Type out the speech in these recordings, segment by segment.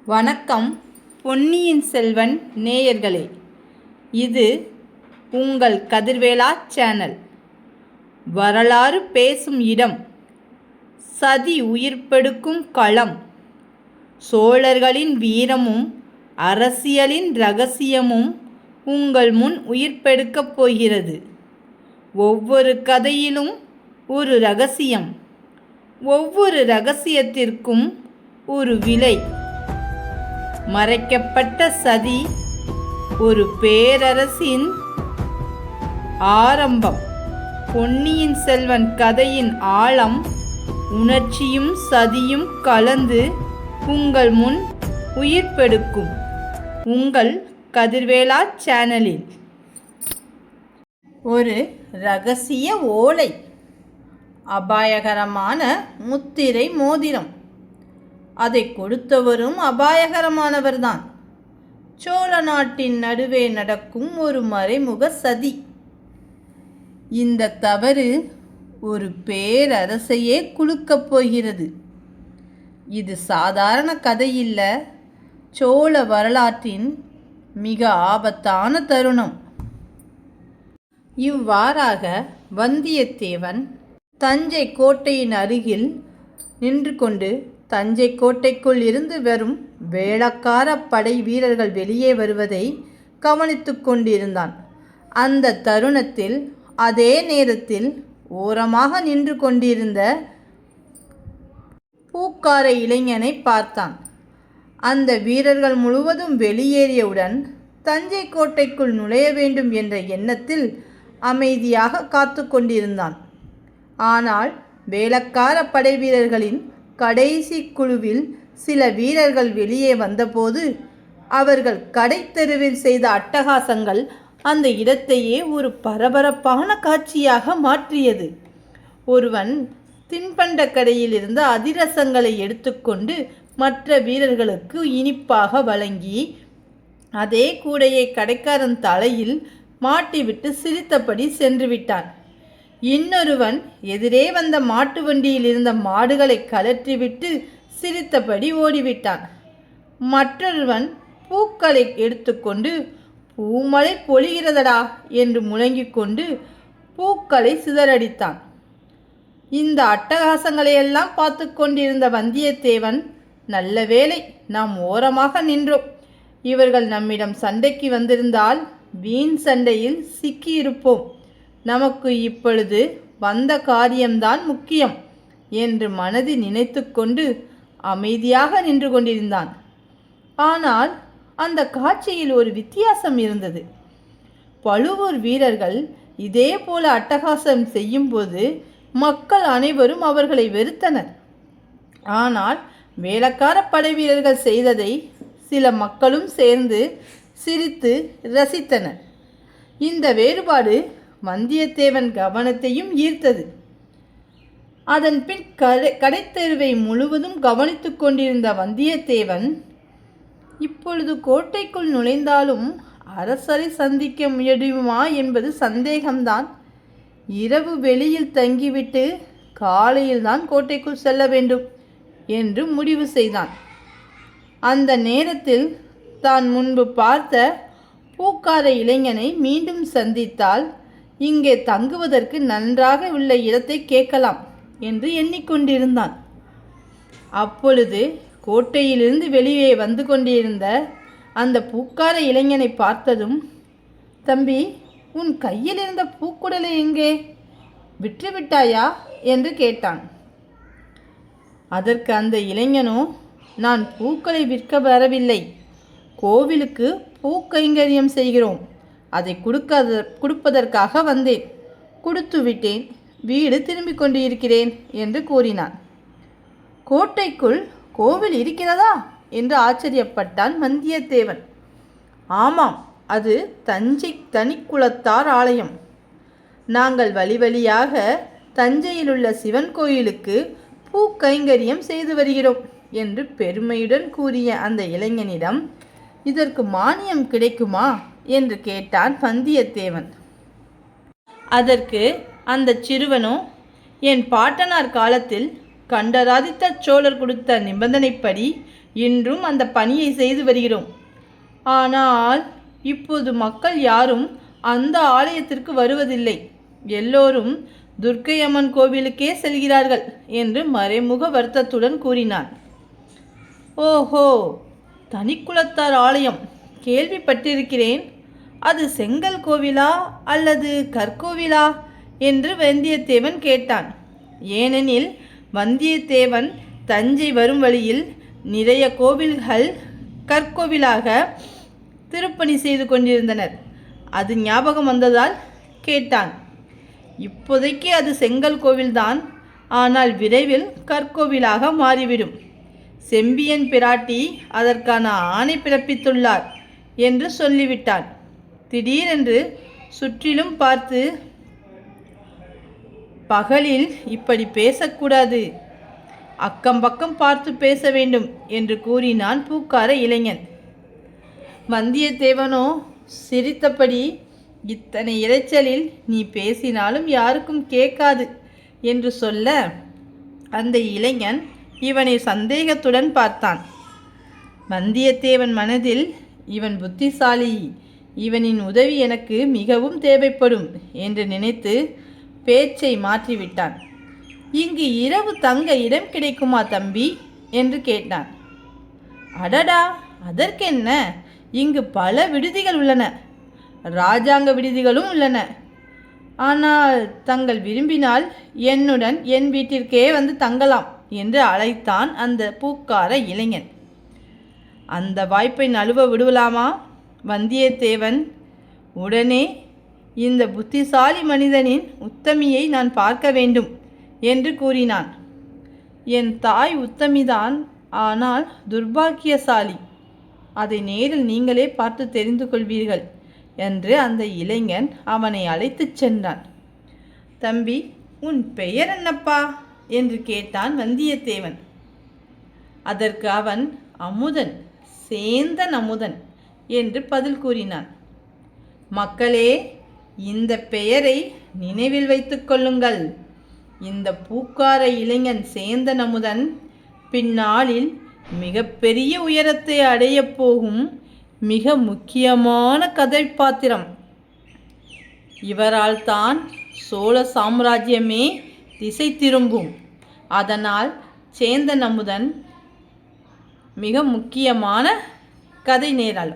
வணக்கம் பொன்னியின் செல்வன் நேயர்களே, இது உங்கள் கதிர்வேலா சேனல். வரலாறு பேசும் இடம், சதி உயிர்ப்பெடுக்கும் களம். சோழர்களின் வீரமும் அரசியலின் இரகசியமும் உங்கள் முன் உயிர்ப்பெடுக்கப் போகிறது. ஒவ்வொரு கதையிலும் ஒரு இரகசியம், ஒவ்வொரு இரகசியத்திற்கும் ஒரு விலை. மறைக்கப்பட்ட சதி, ஒரு பேரரசின் ஆரம்பம். பொன்னியின் செல்வன் கதையின் ஆழம், உணர்ச்சியும் சதியும் கலந்து உங்கள் முன் உயிர்ப்பெடுக்கும் உங்கள் கதிர்வேலா சேனலில். ஒரு இரகசிய ஓலை, அபாயகரமான முத்திரை மோதிரம். அதை கொடுத்தவரும் அபாயகரமானவர்தான். சோழ நாட்டின் நடுவே நடக்கும் ஒரு மறைமுக சதி. இந்த தவறு ஒரு பேரரசையே குலுக்கப் போகிறது. இது சாதாரண கதையில்ல, சோழ வரலாற்றின் மிக ஆபத்தான தருணம். இவ்வாறாக வந்தியத்தேவன் தஞ்சை கோட்டையின் அருகில் நின்று கொண்டு தஞ்சை கோட்டைக்குள் இருந்து வரும் வேளக்கார படை வீரர்கள் வெளியே வருவதை கவனித்து கொண்டிருந்தான். அந்த தருணத்தில், அதே நேரத்தில் ஓரமாக நின்று கொண்டிருந்த பூக்கார இளைஞனை பார்த்தான். அந்த வீரர்கள் முழுவதும் வெளியேறியவுடன் தஞ்சை கோட்டைக்குள் நுழைய வேண்டும் என்ற எண்ணத்தில் அமைதியாக காத்து கொண்டிருந்தான். ஆனால் வேளக்கார படை வீரர்களின் கடைசி குழுவில் சில வீரர்கள் வெளியே வந்தபோது அவர்கள் கடைத்தெருவில் செய்த அட்டகாசங்கள் அந்த இடத்தையே ஒரு பரபரப்பான காட்சியாக மாற்றியது. ஒருவன் தின்பண்ட கடையில் இருந்த அதிரசங்களை எடுத்துக்கொண்டு மற்ற வீரர்களுக்கு இனிப்பாக வழங்கி அதே கூடையை கடைக்காரன் தலையில் மாட்டிவிட்டு சிரித்தபடி சென்று விட்டான். இன்னொருவன் எதிரே வந்த மாட்டு வண்டியில் இருந்த மாடுகளை கலற்றிவிட்டு சிரித்தபடி ஓடிவிட்டான். மற்றொருவன் பூக்களை எடுத்துக்கொண்டு பூமழை பொழிகிறதடா என்று முழங்கிக் கொண்டு பூக்களை சிதறடித்தான். இந்த அட்டகாசங்களையெல்லாம் பார்த்து கொண்டிருந்த வந்தியத்தேவன், நல்ல வேளை நாம் ஓரமாக நின்றோம். இவர்கள் நம்மிடம் சண்டைக்கு வந்திருந்தால் வீண் சண்டையில் சிக்கியிருப்போம். நமக்கு இப்பொழுது வந்த காரியம்தான் முக்கியம் என்று மனதில் நினைத்து கொண்டு அமைதியாக நின்று கொண்டிருந்தான். ஆனால் அந்த காட்சியில் ஒரு வித்தியாசம் இருந்தது. பழுவூர் வீரர்கள் இதே போல அட்டகாசம் செய்யும்போது மக்கள் அனைவரும் அவர்களை வெறுத்தனர். ஆனால் வேளக்கார படை வீரர்கள் செய்ததை சில மக்களும் சேர்ந்து சிரித்து ரசித்தனர். இந்த வேறுபாடு வந்தியத்தேவன் கவனத்தையும் ஈர்த்தது. அதன் பின் கடைத்தெருவை முழுவதும் கவனித்து கொண்டிருந்த வந்தியத்தேவன், இப்பொழுது கோட்டைக்குள் நுழைந்தாலும் அரசரை சந்திக்க முடியுமா என்பது சந்தேகம்தான். இரவு வெளியில் தங்கிவிட்டு காலையில்தான் கோட்டைக்குள் செல்ல வேண்டும் என்று முடிவு செய்தான். அந்த நேரத்தில் தான் முன்பு பார்த்த பூக்கார இளைஞனை மீண்டும் சந்தித்தால் இங்கே தங்குவதற்கு நன்றாக உள்ள இடத்தை கேட்கலாம் என்று எண்ணிக்கொண்டிருந்தான். அப்பொழுது கோட்டையிலிருந்து வெளியே வந்து கொண்டிருந்த அந்த பூக்கார இளைஞனை பார்த்ததும், தம்பி, உன் கையில் இருந்த பூக்குடலை எங்கே, விற்றுவிட்டாயா என்று கேட்டான். அதற்கு அந்த இளைஞனோ, நான் பூக்களை விற்க வரவில்லை, கோவிலுக்கு பூக்கைங்கரியம் செய்கிறோம், அதை கொடுப்பதற்காக வந்தேன், கொடுத்து விட்டேன், வீடு திரும்பிக் கொண்டு இருக்கிறேன் என்று கூறினான். கோட்டைக்குள் கோவில் இருக்கிறதா என்று ஆச்சரியப்பட்டான் வந்தியத்தேவன். ஆமாம், அது தஞ்சை தனிக்குலத்தார் ஆலயம். நாங்கள் வழி வழியாக தஞ்சையிலுள்ள சிவன் கோயிலுக்கு பூக்கைங்கரியம் செய்து வருகிறோம் என்று பெருமையுடன் கூறிய அந்த இளைஞனிடம், இதற்கு மானியம் கிடைக்குமா என்று கேட்டான் வந்தியத்தேவன். அதற்கு அந்த சிறுவனோ, என் பாட்டனார் காலத்தில் கண்டராதித்த சோழர் கொடுத்த நிபந்தனைப்படி இன்றும் அந்த பணியை செய்து வருகிறோம். ஆனால் இப்போது மக்கள் யாரும் அந்த ஆலயத்திற்கு வருவதில்லை. எல்லோரும் துர்க்கை அம்மன் கோவிலுக்கே செல்கிறார்கள் என்று மறைமுக வருத்தத்துடன் கூறினான். ஓஹோ, தனிக்குலத்தார் ஆலயம் கேள்விப்பட்டிருக்கிறேன். அது செங்கல் கோவிலா அல்லது கற்கோவிலா என்று வந்தியத்தேவன் கேட்டான். ஏனெனில் வந்தியத்தேவன் தஞ்சை வரும் வழியில் நிறைய கோவில்கள் கற்கோவிலாக திருப்பணி செய்து கொண்டிருந்தனர். அது ஞாபகம் வந்ததால் கேட்டான். இப்போதைக்கு அது செங்கல் கோவில்தான், ஆனால் விரைவில் கற்கோவிலாக மாறிவிடும். செம்பியன் பிராட்டி அதற்கான ஆணை பிறப்பித்துள்ளார் என்று சொல்லிவிட்டான். திடீரென்று சுற்றிலும் பார்த்து, பகலில் இப்படி பேசக்கூடாது, அக்கம் பக்கம் பார்த்து பேச வேண்டும் என்று கூறினான் பூக்கார இளைஞன். வந்தியத்தேவனோ சிரித்தபடி, இத்தனை இரைச்சலில் நீ பேசினாலும் யாருக்கும் கேட்காது என்று சொல்ல, அந்த இளைஞன் இவனை சந்தேகத்துடன் பார்த்தான். வந்தியத்தேவன் மனதில், இவன் புத்திசாலி, இவனின் உதவி எனக்கு மிகவும் தேவைப்படும் என்று நினைத்து பேச்சை மாற்றிவிட்டான். இங்கு இரவு தங்க இடம் கிடைக்குமா தம்பி என்று கேட்டான். அடடா, அதற்கென்ன, இங்கு பல விடுதிகள் உள்ளன, இராஜாங்க விடுதிகளும் உள்ளன. ஆனால் தங்கள் விரும்பினால் என்னுடன் என் வீட்டிற்கே வந்து தங்கலாம் என்று அழைத்தான் அந்த பூக்கார இளைஞன். அந்த வாய்ப்பை நழுவ விடுவலாமா வந்தியத்தேவன்? உடனே இந்த புத்திசாலி மனிதனின் உத்தமியை நான் பார்க்க வேண்டும் என்று கூறினான். என் தாய் உத்தமிதான், ஆனால் துர்பாக்கியசாலி. அதை நேரில் நீங்களே பார்த்து தெரிந்து கொள்வீர்கள் என்று அந்த இளைஞன் அவனை அழைத்துச் சென்றான். தம்பி, உன் பெயர் என்னப்பா என்று கேட்டான் வந்தியத்தேவன். அதற்கு அவன் அமுதன், சேந்தன் அமுதன் என்று பதில் கூறினான். மக்களே, இந்த பெயரை நினைவில் வைத்துக் கொள்ளுங்கள். இந்த பூக்கார இளைஞன் சேந்தன் அமுதன் பின்னாளில் மிகப்பெரிய உயரத்தை அடையப் போகும் மிக முக்கியமான கதை பாத்திரம். இவரால் தான் சோழ சாம்ராஜ்யமே திசை திரும்பும். அதனால் சேந்தன் அமுதன் மிக முக்கியமான கதை நேரல்.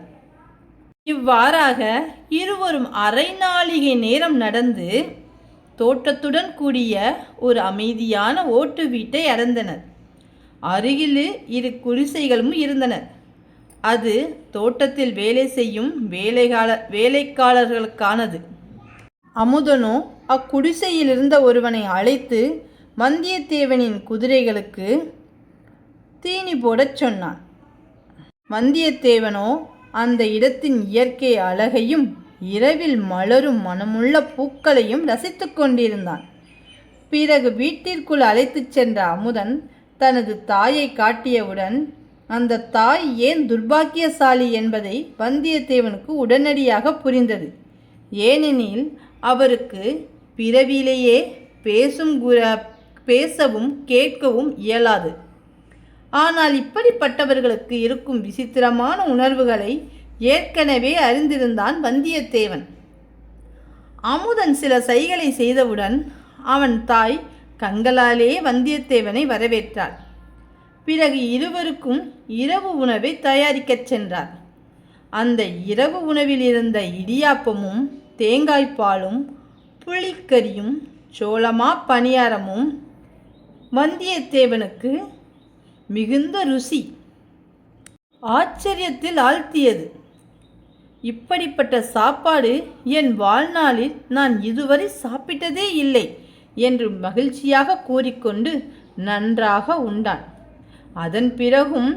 இவ்வாறாக இருவரும் அரை நாழிகை நேரம் நடந்து தோட்டத்துடன் கூடிய ஒரு அமைதியான ஓட்டு வீட்டை அடைந்தனர். அருகில் 2 குடிசைகளும் இருந்தனர். அது தோட்டத்தில் வேலை செய்யும் வேலைக்காரர்களுக்கானது. அமுதனோ அக்குடிசையில் இருந்த ஒருவனை அழைத்து வந்தியத்தேவனின் குதிரைகளுக்கு தீனி போடச் சொன்னான். வந்தியத்தேவனோ அந்த இடத்தின் இயற்கை அழகையும் இரவில் மலரும் மனமுள்ள பூக்களையும் ரசித்து கொண்டிருந்தான். பிறகு வீட்டிற்குள் அழைத்துச் சென்ற அமுதன் தனது தாயை காட்டியவுடன் அந்த தாய் ஏன் துர்பாக்கியசாலி என்பதை வந்தியத்தேவனுக்கு உடனடியாக புரிந்தது. ஏனெனில் அவருக்கு பிறவிலேயே பேசவும் கேட்கவும் இயலாது. ஆனால் இப்படிப்பட்டவர்களுக்கு இருக்கும் விசித்திரமான உணர்வுகளை ஏற்கனவே அறிந்திருந்தான் வந்தியத்தேவன். அமுதன் சில சைகளை செய்தவுடன் அவன் தாய் கண்களாலே வந்தியத்தேவனை வரவேற்றாள். பிறகு இருவருக்கும் இரவு உணவை தயாரிக்கச் சென்றார். அந்த இரவு உணவில் இருந்த இடியாப்பமும் தேங்காய்ப்பாலும் புளிக்கறியும் சோளமா பணியாரமும் வந்தியத்தேவனுக்கு மிகுந்த ருசி ஆச்சரியத்தில் ஆழ்த்தியது. இப்படிப்பட்ட சாப்பாடு என் வாழ்நாளில் நான் இதுவரை சாப்பிட்டதே இல்லை என்று மகிழ்ச்சியாக கூறிக்கொண்டு நன்றாக உண்டான். அதன் பிறகும்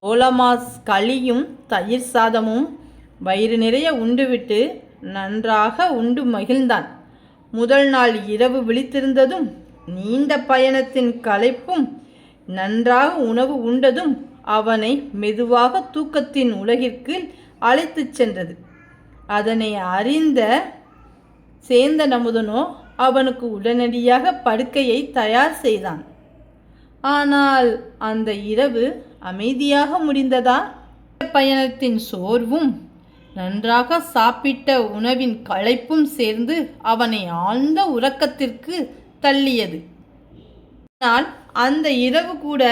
சோளமாஸ் களியும் தயிர் சாதமும் வயிறு நிறைய உண்டுவிட்டு நன்றாக உண்டு மகிழ்ந்தான். முதல் நாள் இரவு விழித்திருந்ததும் நீண்ட பயணத்தின் களைப்பும் நன்றாக உணவு உண்டதும் அவனை மெதுவாக தூக்கத்தின் உலகிற்கு அழைத்துச் சென்றது. அதனை அறிந்த சேந்தன் அமுதனோ அவனுக்கு உடனடியாக படுக்கையை தயார் செய்தான். ஆனால் அந்த இரவு அமைதியாக முடிந்ததா? பயணத்தின் சோர்வும் நன்றாக சாப்பிட்ட உணவின் களைப்பும் சேர்ந்து அவனை ஆழ்ந்த உறக்கத்திற்கு தள்ளியது. ஆனால் அந்த இரவு கூட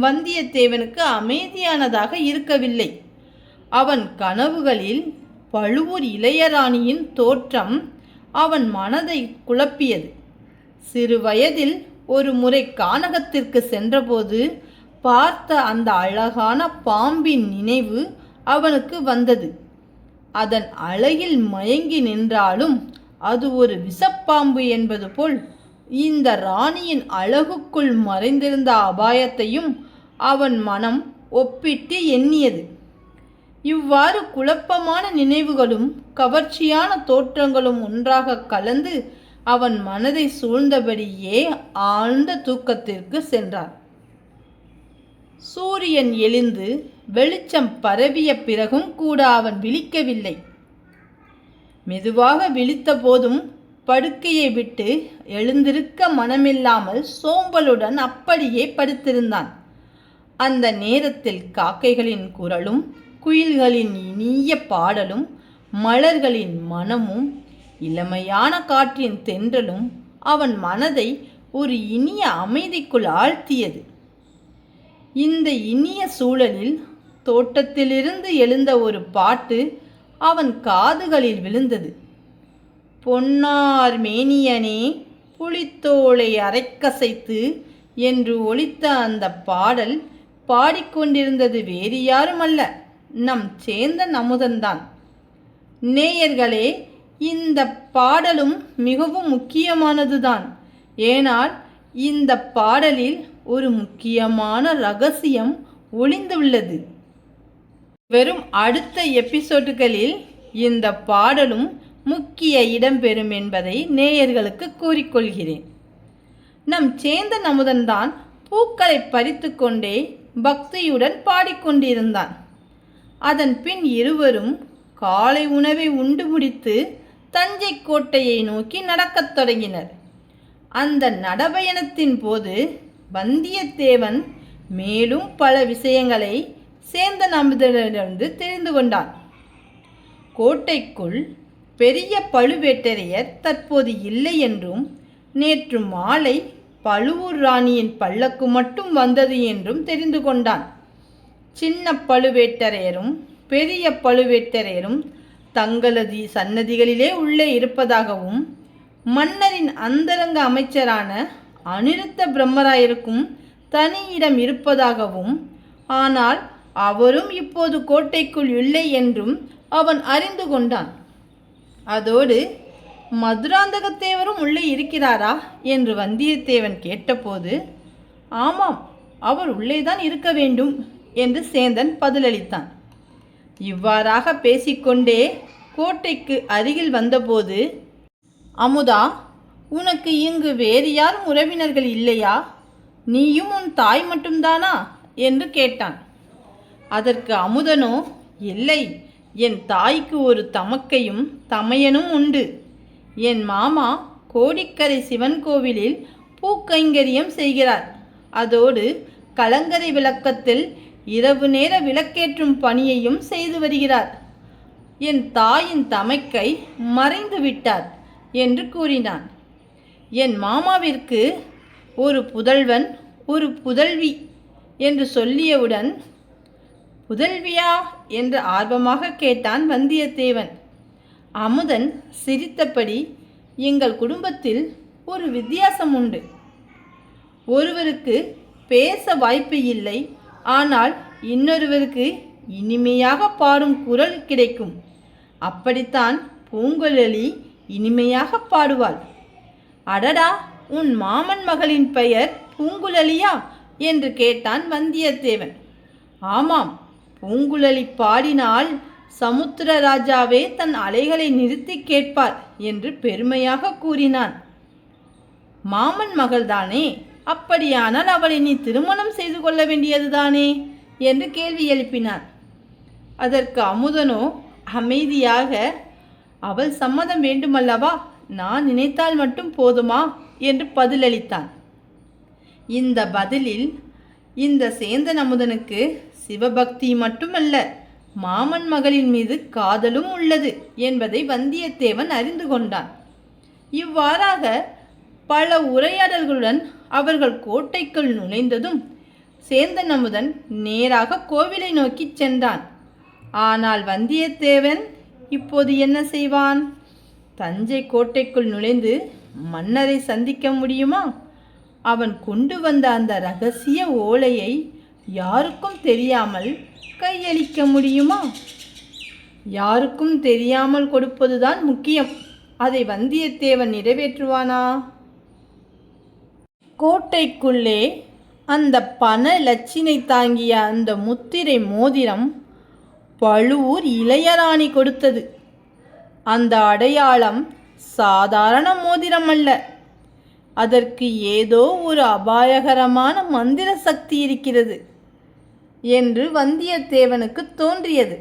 வந்தியத்தேவனுக்கு அமைதியானதாக இருக்கவில்லை. அவன் கனவுகளில் பழுவூர் இளையராணியின் தோற்றம் அவன் மனதை குழப்பியது. சிறு வயதில் ஒரு முறை கானகத்திற்கு சென்றபோது பார்த்த அந்த அழகான பாம்பின் நினைவு அவனுக்கு வந்தது. அதன் அழகில் மயங்கி நின்றாலும் அது ஒரு விஷப்பாம்பு என்பது போல் இந்த ராணியின் அழகுக்குள் மறைந்திருந்த அபாயத்தையும் அவன் மனம் ஒப்பிட்டு எண்ணியது. இவ்வாறு குழப்பமான நினைவுகளும் கவர்ச்சியான தோற்றங்களும் ஒன்றாக கலந்து அவன் மனதை சூழ்ந்தபடியே ஆழ்ந்த தூக்கத்திற்கு சென்றான். சூரியன் எழுந்து வெளிச்சம் பரவிய பிறகும் கூட அவன் விழிக்கவில்லை. மெதுவாக விழித்த போதும் படுக்கையை விட்டு எழுந்திருக்க மனமில்லாமல் சோம்பலுடன் அப்படியே படுத்திருந்தான். அந்த நேரத்தில் காக்கைகளின் குரலும் குயில்களின் இனிய பாடலும் மலர்களின் மனமும் இளமையான காற்றின் தென்றலும் அவன் மனதை ஒரு இனிய அமைதிக்குள் ஆழ்த்தியது. இந்த இனிய சூழலில் தோட்டத்திலிருந்து எழுந்த ஒரு பாட்டு அவன் காதுகளில் விழுந்தது. பொன்னார் மேனியனே புலித்தோலை அரைக்கசைத்து என்று ஒலித்த அந்த பாடல் பாடிக்கொண்டிருந்தது வேறு யாருமல்ல, நம் சேந்தன் அமுதன்தான். நேயர்களே, இந்த பாடலும் மிகவும் முக்கியமானதுதான். ஏனால் இந்த பாடலில் ஒரு முக்கியமான ரகசியம் ஒளிந்துள்ளது. வெறும் அடுத்த எபிசோடுகளில் இந்த பாடலும் முக்கிய இடம்பெறும் என்பதை நேயர்களுக்கு கூறிக்கொள்கிறேன். நம் சேந்தன் அமுதன்தான் பூக்களை பறித்து கொண்டே பக்தியுடன் பாடிக்கொண்டிருந்தான். அதன் பின் இருவரும் காலை உணவை உண்டு முடித்து தஞ்சை கோட்டையை நோக்கி நடக்கத் தொடங்கினர். அந்த நடபயணத்தின் போது வந்தியத்தேவன் மேலும் பல விஷயங்களை சேந்தன் அமுதனிடமிருந்து தெரிந்து கொண்டான். கோட்டைக்குள் பெரிய பழுவேட்டரையர் தற்போது இல்லை என்றும், நேற்று மாலை பழுவூர் ராணியின் பல்லக்கு மட்டும் வந்தது என்றும் தெரிந்து கொண்டான். சின்ன பழுவேட்டரையரும் பெரிய பழுவேட்டரையரும் தங்களது சன்னதிகளிலே உள்ளே இருப்பதாகவும், மன்னரின் அந்தரங்க அமைச்சரான அநிருத்த பிரம்மராயருக்கும் தனி இடம் இருப்பதாகவும், ஆனால் அவரும் இப்போது கோட்டைக்குள் இல்லை என்றும் அவன் அறிந்து கொண்டான். அதோடு மதுராந்தகத்தேவரும் உள்ளே இருக்கிறாரா என்று வந்தியத்தேவன் கேட்டபோது, ஆமாம், அவர் உள்ளேதான் இருக்க வேண்டும் என்று சேந்தன் பதிலளித்தான். இவ்வாறாக பேசிக்கொண்டே கோட்டைக்கு அருகில் வந்தபோது, அமுதா, உனக்கு இங்கு வேறு யாரும் உறவினர்கள் இல்லையா? நீயும் உன் தாய் மட்டும்தானா என்று கேட்டான். அதற்கு அமுதனோ, இல்லை, என் தாய்க்கு ஒரு தமக்கையும் தமையனும் உண்டு. என் மாமா கோடிக்கரை சிவன் கோவிலில் பூக்கைங்கரியம் செய்கிறார். அதோடு கலங்கரை விளக்கத்தில் இரவு நேர விளக்கேற்றும் பணியையும் செய்து வருகிறார். என் தாயின் தமைக்கை மறைந்து விட்டார் என்று கூறினான். என் மாமாவிற்கு ஒரு புதல்வன் ஒரு புதல்வி என்று சொல்லியவுடன், புதல்வியா என்று ஆர்வமாக கேட்டான் வந்தியத்தேவன். அமுதன் சிரித்தபடி, எங்கள் குடும்பத்தில் ஒரு வித்தியாசம் உண்டு. ஒருவருக்கு பேச வாய்ப்பு இல்லை, ஆனால் இன்னொருவருக்கு இனிமையாக பாடும் குரல் கிடைக்கும். அப்படித்தான் பூங்குழலி இனிமையாக பாடுவாள். அடடா, உன் மாமன் மகளின் பெயர் பூங்குழலியா என்று கேட்டான் வந்தியத்தேவன். ஆமாம், பூங்குழலி பாடினால் சமுத்திரராஜாவே தன் அலைகளை நிறுத்தி கேட்பார் என்று பெருமையாக கூறினான். மாமன் மகள்தானே? அப்படியானால் அவளை நீ திருமணம் செய்து கொள்ள வேண்டியதுதானே என்று கேள்வி எழுப்பினான். அதற்கு அமுதனோ அமைதியாக, அவள் சம்மதம் வேண்டுமல்லவா, நான் நினைத்தால் மட்டும் போதுமா என்று பதிலளித்தான். இந்த பதிலில் இந்த சேந்தன் அமுதனுக்கு சிவபக்தி மட்டுமல்ல, மாமன் மகளின் மீது காதலும் உள்ளது என்பதை வந்தியத்தேவன் அறிந்து கொண்டான். இவ்வாறாக பல உரையாடல்களுடன் அவர்கள் கோட்டைக்குள் நுழைந்ததும் சேந்தன் அமுதன் நேராக கோவிலை நோக்கி சென்றான். ஆனால் வந்தியத்தேவன் இப்போது என்ன செய்வான்? தஞ்சை கோட்டைக்குள் நுழைந்து மன்னரை சந்திக்க முடியுமா? அவன் கொண்டு வந்த அந்த இரகசிய ஓலையை யாருக்கும் தெரியாமல் கையளிக்க முடியுமா? யாருக்கும் தெரியாமல் கொடுப்பதுதான் முக்கியம். அதை வந்தியத்தேவன் நிறைவேற்றுவானா? கோட்டைக்குள்ளே அந்த பண லட்சினை தாங்கிய அந்த முத்திரை மோதிரம் பழுவூர் இளையராணி கொடுத்தது. அந்த அடையாளம் சாதாரண மோதிரம் அல்ல. அதற்கு ஏதோ ஒரு அபாயகரமான மந்திர சக்தி இருக்கிறது என்று வந்தியத்தேவனுக்கு தோன்றியது.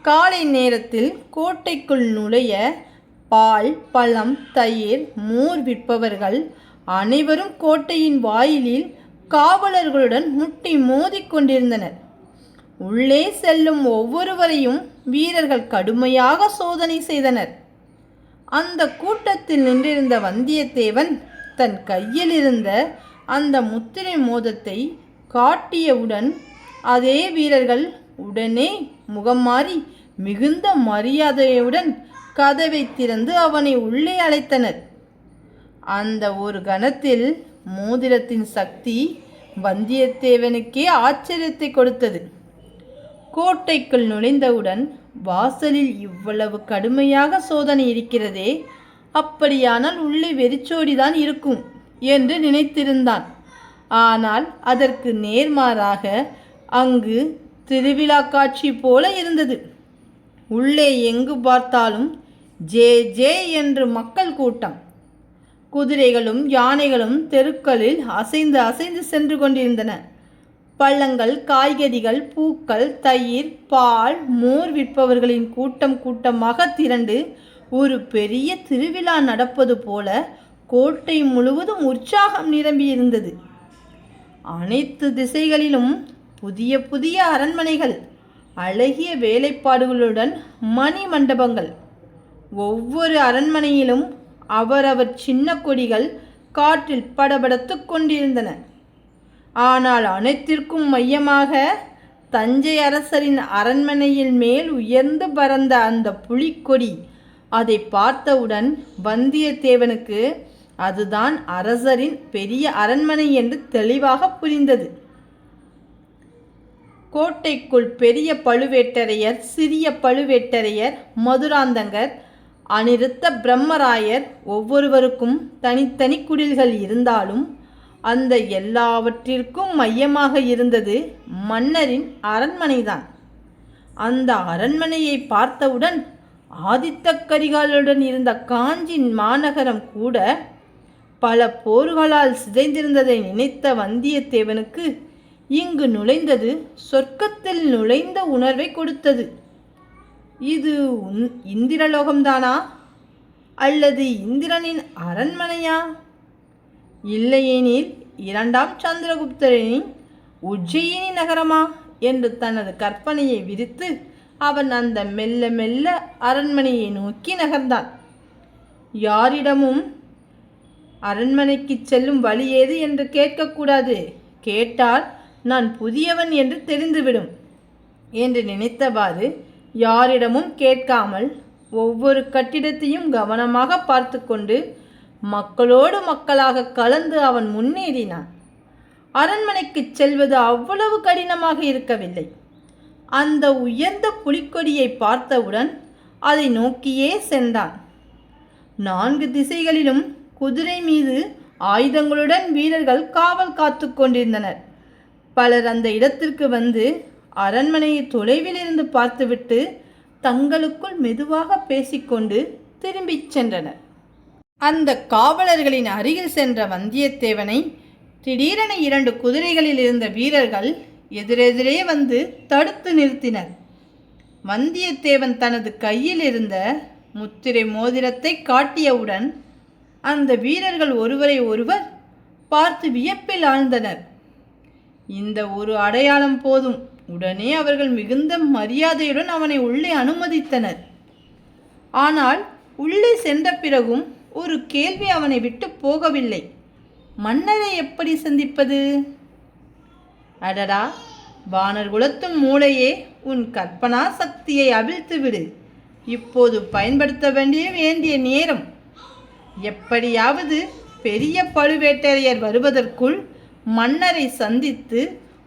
காலை நேரத்தில் கோட்டைக்குள் நுழைய பால், பழம், தயிர், மோர் விற்பவர்கள் அனைவரும் கோட்டையின் வாயிலில் காவலர்களுடன் முட்டி மோதிக் கொண்டிருந்தனர். உள்ளே செல்லும் ஒவ்வொருவரையும் வீரர்கள் கடுமையாக சோதனை செய்தனர். அந்த கூட்டத்தில் நின்றிருந்த வந்தியத்தேவன் தன் கையில் இருந்த அந்த முத்திரை மோதத்தை காட்டியவுடன் அதே வீரர்கள் உடனே முகம் மாறி மிகுந்த மரியாதையுடன் கதவை திறந்து அவனை உள்ளே அழைத்தனர். அந்த ஒரு கணத்தில் மோதிரத்தின் சக்தி வந்தியத்தேவனுக்கே ஆச்சரியத்தை கொடுத்தது. கோட்டைக்குள் நுழைந்தவுடன் வாசலில் இவ்வளவு கடுமையாக சோதனை இருக்கிறதே, அப்படியானால் உள்ளே வெறிச்சோடிதான் இருக்கும் என்று நினைத்திருந்தான். ஆனால் அதற்கு நேர்மாறாக அங்கு திருவிழா காட்சி போல இருந்தது. உள்ளே எங்கு பார்த்தாலும் ஜே ஜே என்று மக்கள் கூட்டம். குதிரைகளும் யானைகளும் தெருக்களில் அசைந்து அசைந்து சென்று கொண்டிருந்தன. பழங்கள், காய்கறிகள், பூக்கள், தயிர், பால், மோர் விற்பவர்களின் கூட்டம் கூட்டமாக திரண்டு ஒரு பெரிய திருவிழா நடப்பது போல கோட்டை முழுவதும் உற்சாகம் நிரம்பியிருந்தது. அனைத்து திசைகளிலும் புதிய புதிய அரண்மனைகள், அழகிய வேலைப்பாடுகளுடன் மணி மண்டபங்கள். ஒவ்வொரு அரண்மனையிலும் அவரவர் சின்ன கொடிகள் காற்றில் படபடத்து கொண்டிருந்தன. ஆனால் அனைத்திற்கும் மையமாக தஞ்சை அரசரின் அரண்மனையில் மேல் உயர்ந்து பறந்த அந்த புலிக்கொடி. அதை பார்த்தவுடன் வந்தியத்தேவனுக்கு அதுதான் அரசரின் பெரிய அரண்மனை என்று தெளிவாக புரிந்தது. கோட்டைக்குள் பெரிய பழுவேட்டரையர், சிறிய பழுவேட்டரையர், மதுராந்தகர், அநிருத்த பிரம்மராயர் ஒவ்வொருவருக்கும் தனித்தனி குடில்கள் இருந்தாலும் அந்த எல்லாவற்றிற்கும் மையமாக இருந்தது மன்னரின் அரண்மனைதான். அந்த அரண்மனையை பார்த்தவுடன் ஆதித்த கரிகாலருடன் இருந்த காஞ்சி மாநகரம் கூட பல போர்களால் சிதைந்திருந்ததை நினைத்த வந்தியத்தேவனுக்கு இங்கு நுழைந்தது சொர்க்கத்தில் நுழைந்த உணர்வை கொடுத்தது. இது இந்திரலோகம்தானா அல்லது இந்திரனின் அரண்மனையா? இல்லையெனில் இரண்டாம் சந்திரகுப்தரின் உஜ்ஜயினி நகரமா என்று தனது கற்பனையை விரித்து அவன் அந்த மெல்ல மெல்ல அரண்மனையை நோக்கி நகர்ந்தான். யாரிடமும் அரண்மனைக்கு செல்லும் வழி ஏது என்று கேட்கக்கூடாது. கேட்டால் நான் புதியவன் என்று தெரிந்துவிடும் என்று நினைத்தவாறு யாரிடமும் கேட்காமல் ஒவ்வொரு கட்டிடத்தையும் கவனமாக பார்த்து கொண்டு மக்களோடு மக்களாக கலந்து அவன் முன்னேறினான். அரண்மனைக்கு செல்வது அவ்வளவு கடினமாக இருக்கவில்லை. அந்த உயர்ந்த புலிக்கொடியை பார்த்தவுடன் அதை நோக்கியே சென்றான். 4 திசைகளிலும் குதிரை மீது ஆயுதங்களுடன் வீரர்கள் காவல் காத்து கொண்டிருந்தனர். பலர் அந்த இடத்திற்கு வந்து அரண்மனையை தொலைவில் இருந்து பார்த்துவிட்டு தங்களுக்குள் மெதுவாக பேசிக்கொண்டு திரும்பிச் சென்றனர். அந்த காவலர்களின் அருகில் சென்ற வந்தியத்தேவனை திடீரென 2 குதிரைகளில் இருந்த வீரர்கள் எதிரெதிரே வந்து தடுத்து நிறுத்தினர். வந்தியத்தேவன் தனது கையில் இருந்த முத்திரை மோதிரத்தை காட்டியவுடன் அந்த வீரர்கள் ஒருவரை ஒருவர் பார்த்து வியப்பில் ஆழ்ந்தனர். இந்த ஒரு அடையாளம் போதும். உடனே அவர்கள் மிகுந்த மரியாதையுடன் அவனை உள்ளே அனுமதித்தனர். ஆனால் உள்ளே சென்ற பிறகும் ஒரு கேள்வி அவனை விட்டு போகவில்லை. மன்னரை எப்படி சந்திப்பது? அடடா, வானர் குலத்தும் மூளையே, உன் கற்பனா சக்தியை அவிழ்த்துவிடு. இப்போது பயன்படுத்த வேண்டிய நேரம். எப்படியாவது பெரிய பழுவேட்டரையர் வருவதற்குள் மன்னரை சந்தித்து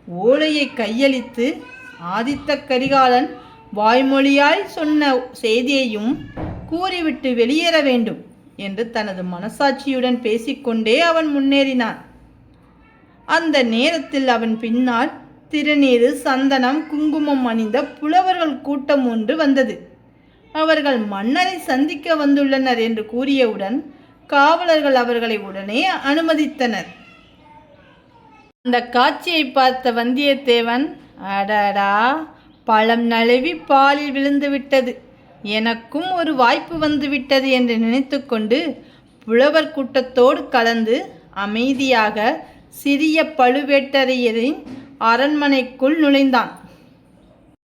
ஓலையை கையளித்து ஆதித்த கரிகாலன் வாய்மொழியாய் சொன்ன செய்தியையும் கூறிவிட்டு வெளியேற வேண்டும் என்று தனது மனசாட்சியுடன் பேசிக்கொண்டே அவன் முன்னேறினான். அந்த நேரத்தில் அவன் பின்னால் திருநீறு, சந்தனம், குங்குமம் அணிந்த புலவர்கள் கூட்டம் ஒன்று வந்தது. அவர்கள் மன்னரை சந்திக்க வந்துள்ளனர் என்று கூறியவுடன் காவலர்கள் அவர்களை உடனே அனுமதித்தனர். அந்த காட்சியை பார்த்த வந்தியத்தேவன், அடடா, பழம் நழுவி பாலில் விழுந்து விட்டது, எனக்கும் ஒரு வாய்ப்பு வந்துவிட்டது என்று நினைத்து கொண்டு புலவர் கூட்டத்தோடு கலந்து அமைதியாக சிறிய பழுவேட்டரையரின் அரண்மனைக்குள் நுழைந்தான்.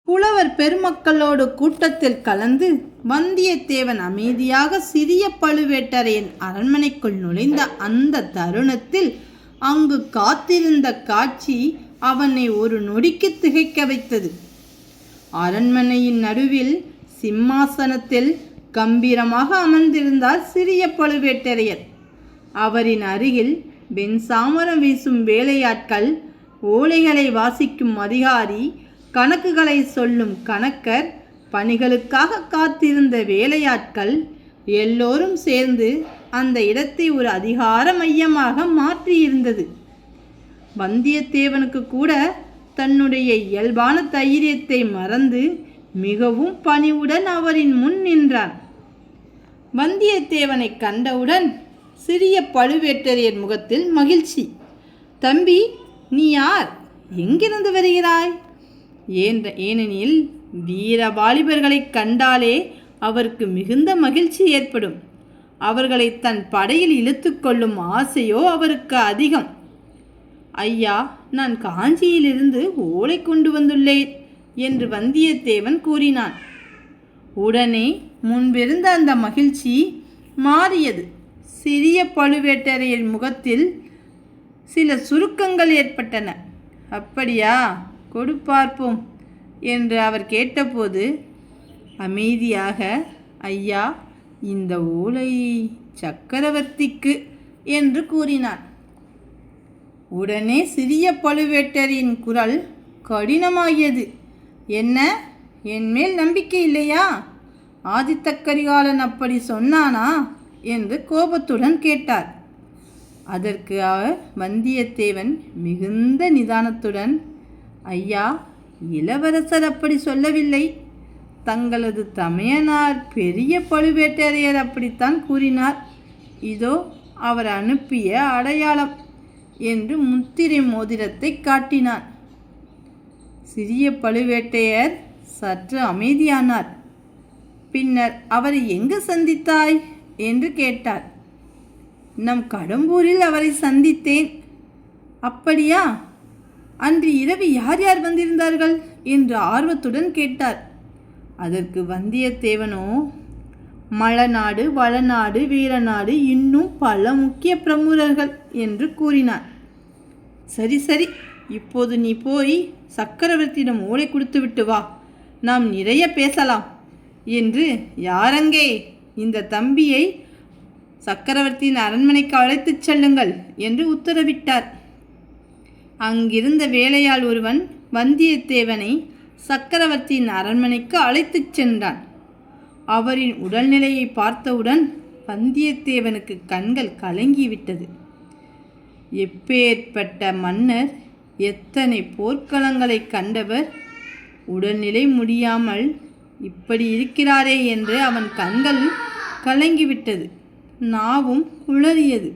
புலவர் பெருமக்களோடு கூட்டத்தில் கலந்து வந்தியத்தேவன் அமைதியாக சிறிய பழுவேட்டரையன் அரண்மனைக்குள் நுழைந்த அந்த தருணத்தில் அங்கு காத்திருந்த காட்சி அவனை ஒரு நொடிக்கு திகைக்க வைத்தது. அரண்மனையின் நடுவில் சிம்மாசனத்தில் கம்பீரமாக அமர்ந்திருந்தார் சிறிய பழுவேட்டரையர். அவரின் அருகில் வெண்சாமரம் வீசும் வேலையாட்கள், ஓலைகளை வாசிக்கும் அதிகாரி, கணக்குகளை சொல்லும் கணக்கர், பணிகளுக்காக காத்திருந்த வேலையாட்கள் எல்லோரும் சேர்ந்து அந்த இடத்தை ஒரு அதிகார மையமாக மாற்றியிருந்தது. வந்தியத்தேவனுக்கு கூட தன்னுடைய இயல்பான தைரியத்தை மறந்து மிகவும் பணிவுடன் அவரின் முன் நின்றான். வந்தியத்தேவனை கண்டவுடன் சிறிய பழுவேட்டரையர் முகத்தில் மகிழ்ச்சி. தம்பி, நீ யார்? எங்கிருந்து வருகிறாய்? ஏனெனில் வீர வாலிபர்களை கண்டாலே அவருக்கு மிகுந்த மகிழ்ச்சி ஏற்படும். அவர்களை தன் படையில் இழுத்து கொள்ளும் ஆசையோ அவருக்கு அதிகம். ஐயா, நான் காஞ்சியிலிருந்து ஓலை கொண்டு வந்துள்ளேன் என்று வந்தியத்தேவன் கூறினான். உடனே முன்பிருந்த அந்த மகிழ்ச்சி மாறியது. சிறிய பழுவேட்டரையர் முகத்தில் சில சுருக்கங்கள் ஏற்பட்டன. அப்படியா, கொடு பார்ப்போம் என்று அவர் கேட்டபோது அமைதியாக, ஐயா, இந்த ஓலை சக்கரவர்த்திக்கு என்று கூறினார். உடனே சிறிய பழுவேட்டரின் குரல் கடினமாகியது. என்ன, என் மேல் நம்பிக்கை இல்லையா? ஆதித்த கரிகாலன் அப்படி சொன்னானா என்று கோபத்துடன் கேட்டார். அதற்கு வந்தியத்தேவன் மிகுந்த நிதானத்துடன், ஐயா, இளவரசர் அப்படி சொல்லவில்லை. தங்களது தமையனார் பெரிய பழுவேட்டரையர் அப்படித்தான் கூறினார். இதோ அவர் அனுப்பிய அடையாளம் என்று முத்திரை மோதிரத்தை காட்டினார். சிறிய பழுவேட்டையர் சற்று அமைதியானார். பின்னர் அவரை எங்கு சந்தித்தாய் என்று கேட்டார். நம் கடம்பூரில் அவரை சந்தித்தேன். அப்படியா? அன்று இரவு யார் யார் வந்திருந்தார்கள் என்று ஆர்வத்துடன் கேட்டார். அதற்கு வந்தியத்தேவனோ, மலநாடு, வளநாடு, வீரநாடு, இன்னும் பல முக்கிய பிரமுகர்கள் என்று கூறினார். சரி சரி, இப்போது நீ போய் சக்கரவர்த்தியிடம் ஓலை கொடுத்துவிட்டு வா, நாம் நிறைய பேசலாம் என்று, யாரங்கே, இந்த தம்பியை சக்கரவர்த்தியின் அரண்மனைக்கு அழைத்துச் செல்லுங்கள் என்று உத்தரவிட்டார். அங்கிருந்த வேலையாள் ஒருவன் வந்தியத்தேவனை சக்கரவர்த்தியின் அரண்மனைக்கு அழைத்துச் சென்றான். அவரின் உடல்நிலையை பார்த்தவுடன் வந்தியத்தேவனுக்கு கண்கள் கலங்கிவிட்டது. எப்பேற்பட்ட மன்னர், எத்தனை போர்க்களங்களை கண்டவர், உடல்நிலை முடியாமல் இப்படி இருக்கிறாரே என்று அவன் கண்கள் கலங்கிவிட்டது. நாவும் குளறியது.